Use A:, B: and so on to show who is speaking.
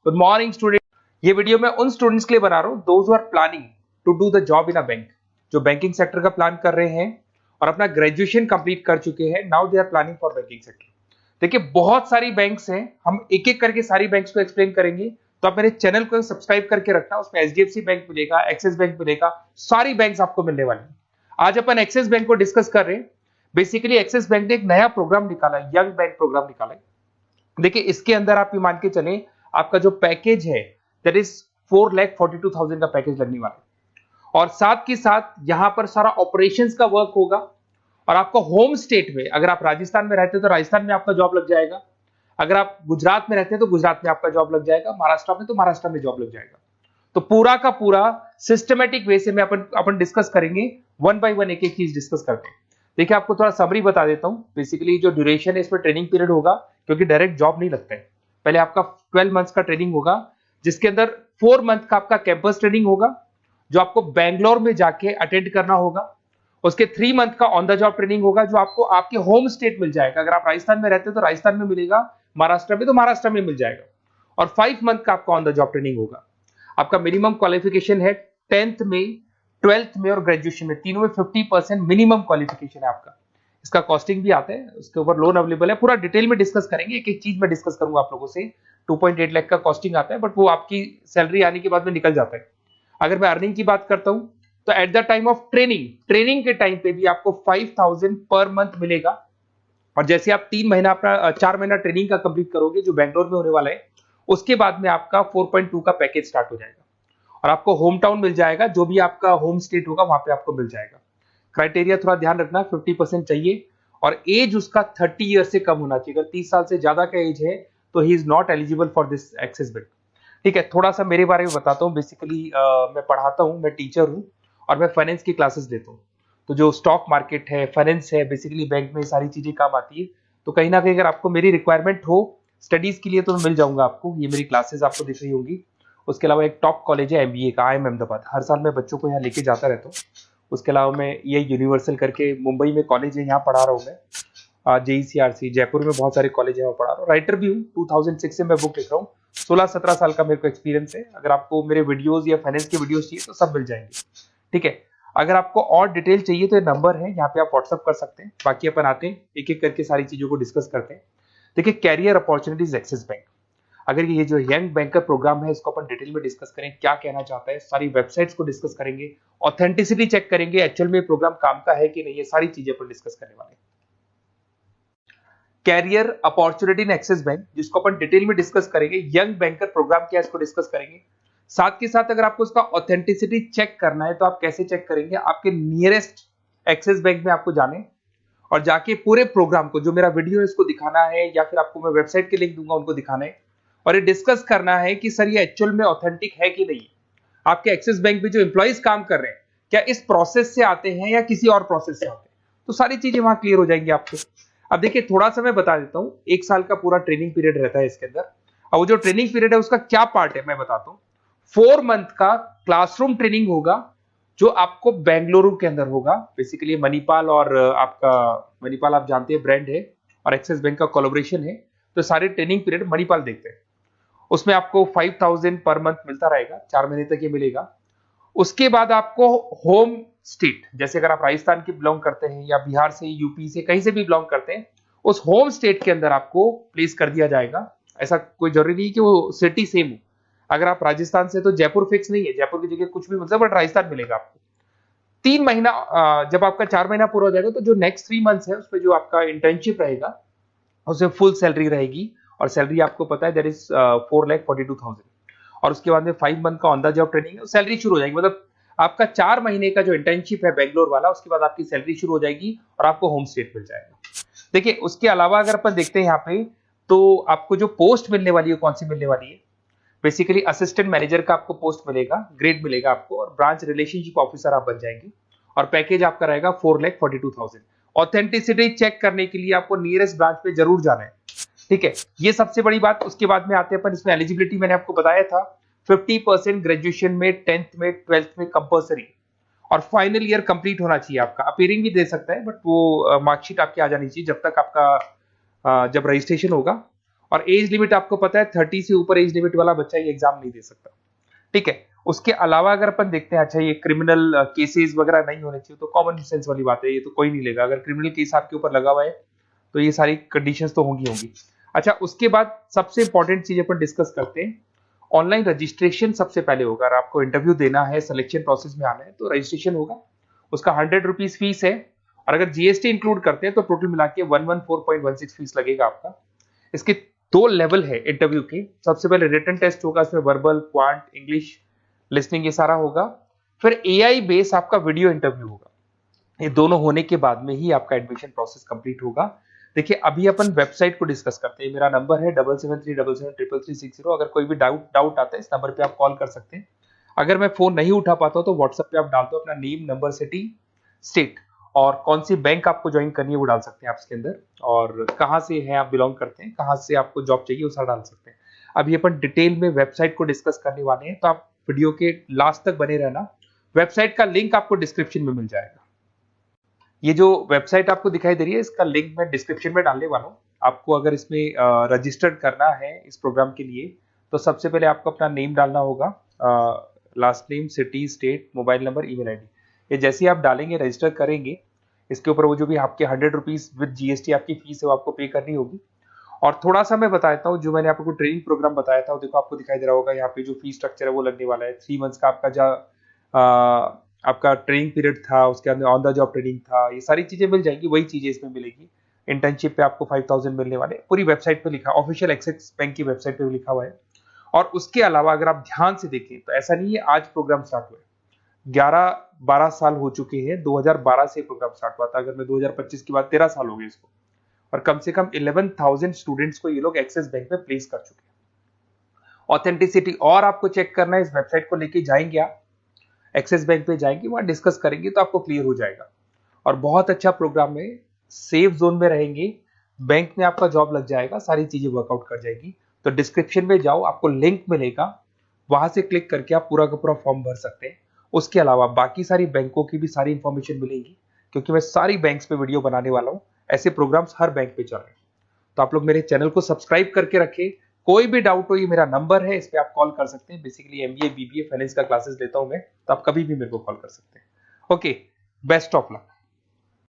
A: Good morning student. ये video मैं उन स्टूडेंट्स के लिए बना रहा हूँ those who are planning to do the job in a bank, जो बैंकिंग सेक्टर का प्लान कर रहे हैं और अपना ग्रेजुएशन कंप्लीट कर चुके हैं। Now they are planning for banking sector. देखिए बहुत सारी बैंक्स हैं, हम एक एक करके सारी बैंक्स को एक्सप्लेन करेंगे, तो आप मेरे चैनल को सब्सक्राइब करके रखना। उसमें एचडीएफसी बैंक मिलेगा, एक्सिस बैंक मिलेगा, सारी बैंक्स आपको मिलने वाली है। आज अपन एक्सिस बैंक को डिस्कस कर रहे हैं। बेसिकली एक्सिस बैंक ने एक नया प्रोग्राम निकाला है, यंग बैंक प्रोग्राम निकाला है। देखिए इसके अंदर आप ये मान के चले, आपका जो पैकेज है दैट इज 4,42,000 का पैकेज लगने वाला है। और साथ के साथ यहां पर सारा ऑपरेशंस का वर्क होगा। और आपका होम स्टेट में, अगर आप राजस्थान में रहते हैं तो राजस्थान में आपका जॉब लग जाएगा, अगर आप गुजरात में रहते हैं तो गुजरात में आपका जॉब लग जाएगा, महाराष्ट्र में तो महाराष्ट्र में जॉब लग जाएगा। तो पूरा का पूरा सिस्टमेटिक वे से में अपन डिस्कस करेंगे, वन बाय वन एक एक चीज डिस्कस करते हैं। देखिए आपको थोड़ा समरी बता देता हूं। बेसिकली जो ड्यूरेशन है इसमें ट्रेनिंग पीरियड होगा, क्योंकि डायरेक्ट जॉब नहीं लगता है। पहले आपका 12 मंथ्स का ट्रेनिंग होगा, जिसके अंदर 4 मंथ का आपका कैंपस ट्रेनिंग होगा, जो आपको बैंगलोर में जाके अटेंड करना होगा। उसके 3 मंथ का ऑन द जॉब ट्रेनिंग होगा, जो आपको आपके होम स्टेट मिल जाएगा। अगर आप राजस्थान में रहते हो तो राजस्थान में मिलेगा, महाराष्ट्र में तो महाराष्ट्र में मिल जाएगा। और 5 मंथ का आपका ऑन द जॉब ट्रेनिंग होगा। आपका मिनिमम क्वालिफिकेशन है 10th में, 12th में और ग्रेजुएशन में, तीनों में 50% मिनिमम क्वालिफिकेशन है आपका। इसका कॉस्टिंग भी आता है, उसके ऊपर लोन अवेलेबल है। पूरा डिटेल में डिस्कस करेंगे, एक एक चीज में डिस्कस करूंगा आप लोगों से। 2.8 लाख का कॉस्टिंग आता है, बट वो आपकी सैलरी आने के बाद में निकल जाता है। अगर मैं अर्निंग की बात करता हूं तो at the time of training के टाइम पे भी आपको 5,000 पर मंथ मिलेगा। और जैसे आप 4 महीना ट्रेनिंग का कंप्लीट करोगे, जो बैंगलोर में होने वाला है, उसके बाद में आपका 4.2 का पैकेज स्टार्ट हो जाएगा। और आपको होम टाउन मिल जाएगा, जो भी आपका होम स्टेट होगा वहां पे आपको मिल जाएगा। क्राइटेरिया थोड़ा ध्यान रखना, 50% चाहिए और एज उसका 30 ईयर से कम होना चाहिए। अगर 30 साल से ज्यादा का एज है तो he is not eligible for this axis bank. ठीक है, थोड़ा सा मेरे बारे में बताता हूँ। बेसिकली मैं पढ़ाता हूँ, मैं टीचर हूँ और मैं फाइनेंस की क्लासेस देता हूँ। तो जो स्टॉक मार्केट है, फाइनेंस है, बेसिकली बैंक में सारी चीजें काम आती है। तो कहीं ना कहीं अगर आपको मेरी रिक्वायरमेंट हो स्टडीज के लिए तो मैं मिल जाऊंगा आपको। ये मेरी क्लासेस आपको दिख रही होंगी। उसके अलावा एक टॉप कॉलेज है एमबीए का, IIM अहमदाबाद। हर साल मैं बच्चों को यहाँ लेके जाता रहता हूँ। उसके अलावा मैं ये यूनिवर्सल करके मुंबई में कॉलेज है, यहाँ पढ़ा रहा हूँ मैं। JECRC जयपुर में बहुत सारे कॉलेज है, वहाँ पढ़ा रहा हूँ। राइटर भी हूँ, 2006 से मैं बुक लिख रहा हूँ। 16-17 साल का मेरे को एक्सपीरियंस है। अगर आपको मेरे वीडियोस या फाइनेंस के वीडियोस चाहिए तो सब मिल जाएंगे। ठीक है, अगर आपको और डिटेल चाहिए तो ये नंबर है, यहाँ पे आप व्हाट्सअप कर सकते हैं। बाकी अपन आते हैं एक एक करके सारी चीजों को डिस्कस करते हैं। देखिए कैरियर अपॉर्चुनिटीज एक्सिस बैंक, अगर ये जो यंग बैंकर प्रोग्राम है इसको अपन डिटेल में डिस्कस करें, क्या कहना चाहता है, सारी वेबसाइट्स को डिस्कस करेंगे, ऑथेंटिसिटी चेक करेंगे, एक्चुअल में प्रोग्राम काम का है कि नहीं, ये सारी चीजें अपन डिस्कस करने वाले हैं। Career opportunity in Axis Bank, जिसको अपन डिटेल में डिस्कस करेंगे। यंग बैंकर प्रोग्राम क्या है इसको डिस्कस करेंगे। साथ के साथ अगर आपको उसका ऑथेंटिसिटी चेक करना है तो आप कैसे चेक करेंगे, आपके नियरेस्ट एक्सिस बैंक में आपको जाने और जाके पूरे प्रोग्राम को, जो मेरा वीडियो है इसको दिखाना है, या फिर आपको मैं वेबसाइट के लिंक दूंगा उनको दिखाना है और ये डिस्कस करना है कि सर ये एक्चुअल में ऑथेंटिक है कि नहीं। आपके एक्सिस बैंक में जो एम्प्लॉइज काम कर रहे हैं क्या इस प्रोसेस से आते हैं या किसी और प्रोसेस से आते हैं, तो सारी चीजें वहां क्लियर हो जाएंगी आपको। अब देखिए थोड़ा सा मैं बता देता हूं, 1 साल का पूरा ट्रेनिंग पीरियड रहता है इसके अंदर। और वो जो ट्रेनिंग पीरियड है उसका क्या पार्ट है मैं बताता हूं। 4 मंथ का क्लासरूम ट्रेनिंग होगा, जो आपको बेंगलुरु के अंदर होगा। बेसिकली मणिपाल और आपका मणिपाल आप जानते हैं ब्रांड है, और एक्सिस बैंक का कोलैबोरेशन है, तो सारे ट्रेनिंग पीरियड मणिपाल देखते हैं। उसमें आपको 5,000 पर मंथ मिलता रहेगा, 4 महीने तक ये मिलेगा। उसके बाद आपको होम स्टेट, जैसे अगर आप राजस्थान के बिलोंग करते हैं या बिहार से, यूपी से, कहीं से भी बिलोंग करते हैं, उस होम स्टेट के अंदर आपको प्लेस कर दिया जाएगा। ऐसा कोई जरूरी नहीं कि वो सिटी सेम हो। अगर आप राजस्थान से तो जयपुर फिक्स नहीं है, जयपुर की जगह कुछ भी मिलता है, बट राजस्थान मिलेगा आपको। 3 महीना जब आपका 4 महीना पूरा हो जाएगा तो जो नेक्स्ट 3 मंथ्स है उसमें जो आपका इंटर्नशिप रहेगा उसमें फुल सैलरी रहेगी। और सैलरी आपको पता है दैट इज 4,42,000। और उसके बाद में 5 मंथ का ऑन द जॉब ट्रेनिंग है, सैलरी शुरू हो जाएगी। मतलब आपका 4 महीने का जो इंटर्नशिप है बेंगलोर वाला, उसके बाद आपकी सैलरी शुरू हो जाएगी और आपको होम स्टेट मिल जाएगा। देखिए उसके अलावा अगर अपन देखते हैं यहाँ पे, तो आपको जो पोस्ट मिलने वाली है कौन सी मिलने वाली है। बेसिकली असिस्टेंट मैनेजर का आपको पोस्ट मिलेगा, ग्रेड मिलेगा आपको, और ब्रांच रिलेशनशिप ऑफिसर आप बन जाएंगे। और पैकेज आपका रहेगा 4,42,000। ऑथेंटिसिटी चेक करने के लिए आपको नियरेस्ट ब्रांच पे जरूर जाना है। ठीक है, ये सबसे बड़ी बात। उसके बाद में आते हैं अपन, इसमें एलिजिबिलिटी मैंने आपको बताया था 50% ग्रेजुएशन में, 10th में, 12th में कंपल्सरी, और फाइनल ईयर कंप्लीट होना चाहिए आपका। अपीयरिंग भी दे सकता है, बट वो मार्कशीट आपकी आ जानी चाहिए जब तक आपका जब रजिस्ट्रेशन होगा। और एज लिमिट आपको पता है 30 से ऊपर एज लिमिट वाला बच्चा ये एग्जाम नहीं दे सकता, ठीक है। उसके अलावा अगर अपन देखते हैं, अच्छा ये क्रिमिनल केसेस वगैरह नहीं होने चाहिए, तो कॉमन सेंस वाली बात है, ये तो कोई नहीं लेगा। अगर क्रिमिनल केस आपके ऊपर लगा हुआ है तो ये सारी कंडीशंस तो होंगी। अच्छा, उसके बाद सबसे इंपॉर्टेंट चीज अपन डिस्कस करते हैं, ऑनलाइन रजिस्ट्रेशन सबसे पहले होगा। अगर आपको इंटरव्यू देना है, सिलेक्शन प्रोसेस में आना है, तो रजिस्ट्रेशन होगा, उसका 100 रुपीज फीस है, और अगर जीएसटी इंक्लूड करते हैं तो टोटल मिला के 114.16 फीस लगेगा आपका। इसके 2 लेवल है इंटरव्यू के। सबसे पहले रिटन टेस्ट होगा, इसमें वर्बल, क्वांट, इंग्लिश, लिसनिंग ये सारा होगा। फिर एआई बेस आपका वीडियो इंटरव्यू होगा। ये दोनों होने के बाद में ही आपका एडमिशन प्रोसेस कंप्लीट होगा। देखिए, अभी अपन वेबसाइट को डिस्कस करते हैं। मेरा नंबर है 7737733360। अगर कोई भी डाउट आता है, इस नंबर पे आप कॉल कर सकते हैं। अगर मैं फोन नहीं उठा पाता हूं तो व्हाट्सएप पे आप डाल दो अपना नेम, नंबर, सिटी, स्टेट, और कौन सी बैंक आपको ज्वाइन करनी है वो डाल सकते हैं आप इसके अंदर, और कहाँ से है आप बिलोंग करते हैं, कहाँ से आपको जॉब चाहिए वो सारा डाल सकते हैं। अभी अपन डिटेल में वेबसाइट को डिस्कस करने वाले हैं, तो आप वीडियो के लास्ट तक बने रहना। वेबसाइट का लिंक आपको डिस्क्रिप्शन में मिल जाएगा। ये जो वेबसाइट आपको दिखाई दे रही है, इसका लिंक मैं डिस्क्रिप्शन में डालने वाला हूँ। आपको अगर इसमें रजिस्टर्ड करना है इस प्रोग्राम के लिए, तो सबसे पहले आपको अपना नेम डालना होगा, last name, city, state, mobile number, email ID. ये जैसे ही आप डालेंगे, रजिस्टर करेंगे, इसके ऊपर वो जो भी आपके 100 रुपीज विद जीएसटी आपकी फीस है वो आपको पे करनी होगी। और थोड़ा सा मैं बता देता हूँ, जो मैंने आपको ट्रेनिंग प्रोग्राम बताया था, वो देखो आपको दिखाई दे रहा होगा, यहाँ पे जो फीस स्ट्रक्चर है वो लगने वाला है। 3 मंथ्स का आपका जो आपका ट्रेनिंग पीरियड था, उसके अंदर ऑन द जॉब ट्रेनिंग था, ये सारी चीजें मिल जाएंगी, वही चीजें इसमें मिलेगी। इंटर्नशिप पे आपको 5000 मिलने वाले, पूरी वेबसाइट पे लिखा, ऑफिशियल एक्सिस बैंक की वेबसाइट पे भी लिखा हुआ है। और उसके अलावा अगर आप ध्यान से देखें तो ऐसा नहीं है आज प्रोग्राम स्टार्ट हुआ है, 11-12 साल हो चुके हैं। 2012 से प्रोग्राम स्टार्ट हुआ था, अगर मैं 2025 की बात, 13 साल हो गए इसको, और कम से कम 11,000 स्टूडेंट्स को ये लोग एक्सिस बैंक में प्लेस कर चुके हैं। ऑथेंटिसिटी और आपको चेक करना है, इस वेबसाइट को लेके जाएंगे आप, एक्सिस बैंक पे जाएंगे, वहां डिस्कस करेंगे तो आपको क्लियर हो जाएगा। और बहुत अच्छा प्रोग्राम है, सेफ जोन में रहेंगे, बैंक में आपका जॉब लग जाएगा, सारी चीजें वर्कआउट कर जाएगी। तो डिस्क्रिप्शन में जाओ, आपको लिंक मिलेगा, वहां से क्लिक करके आप पूरा का पूरा फॉर्म भर सकते हैं। उसके अलावा बाकी सारी बैंकों की भी सारी इंफॉर्मेशन मिलेगी, क्योंकि मैं सारी बैंक्स पे वीडियो बनाने वाला हूं। ऐसे प्रोग्राम्स हर बैंक पे चल रहे हैं, तो आप लोग मेरे चैनल को सब्सक्राइब करके रखें। कोई भी डाउट हो, ये मेरा नंबर है, इस पे आप कॉल कर सकते हैं। बेसिकली एमबीए, बीबीए, फाइनेंस का क्लासेस लेता हूं मैं, तो आप कभी भी मेरे को कॉल कर सकते हैं। Okay, best of luck.